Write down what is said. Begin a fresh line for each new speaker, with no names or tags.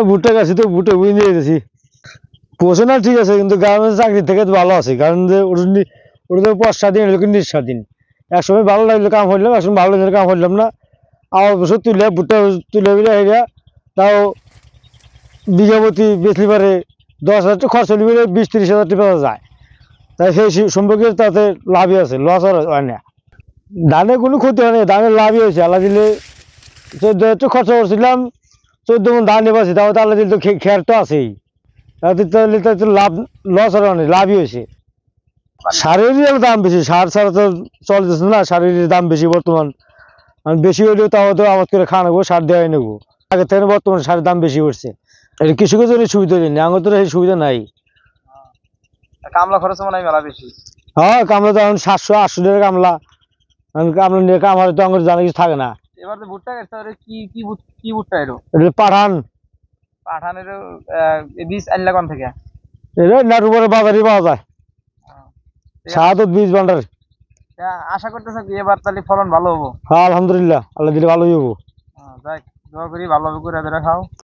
ভুট্টা গাছি তো ভুট্টা বুঝে নিয়ে গেছি পোষে না ঠিক আছে, কিন্তু গ্রামের চাকরি থেকে তো ভালো আছে, কারণ যে ওটা তো পশ্চাদীন এরকম নিঃস্বাধীন। একসময় ভালো লাগলো কাম হইলাম, একসময় ভালো লাগলো কাম হইলাম না। আমার বছর তুলে ভুট্টা তুলে বিলে হেরিয়া তাও বিঘা প্রতি বেচলি পারে 10,000 টাকা খরচ হলে 20-30 হাজার টাকা যায়। তাই সেই সম্পর্কে তাতে লাভই আছে, লস আর হয় না। ধানে কোনো ক্ষতি হয় না, ধানের লাভই হয়েছে। আল্লাহ দিলে 14,000 টাকা খরচা করছিলাম, 14 মণ ধান নেবাছি, তাও তো আল্লাহ দিলে তো খের তো আছেই। তাহলে তো লাভ, লস আর অনেক লাভই হয়েছে। সারেরই দাম বেশি, সার ছাড়া তো চলতেছে না, সারের দাম বেশি বর্তমান। বেশি হলেও তাও তো আবাদ করে খাওয়া নেবো, সার দেওয়াই নেবো। আগে থেকে বর্তমানে সারের দাম বেশি হচ্ছে, এটা কৃষকের জন্য সুবিধা নেই, আমার তো এই সুবিধা নাই।
কামলা খরচ মনে হয় মেলা বেশি।
হ্যাঁ, কামলা তো এখন 700-800 টাকা কামলা। কামলা নিয়ে আমার তো আমার জানা কিছু থাকে না।
এবার যে ভুট্টা গেছে কি ভুট্টা এলো?
এটা পাঠান,
পাঠানের বীজ আনলা কোন থেকে?
এটা নাটুপাড়া বাজারই পাওয়া যায়, শাহাদত বীজ ভান্ডার।
আশা করতেছ কি এবার তাহলে ফলন ভালো হবো?
হ্যাঁ, আলহামদুলিল্লাহ, আল্লাহ দিলে ভালোই হবো।
যাই দোয়া করি ভালোভাবে করে খাও।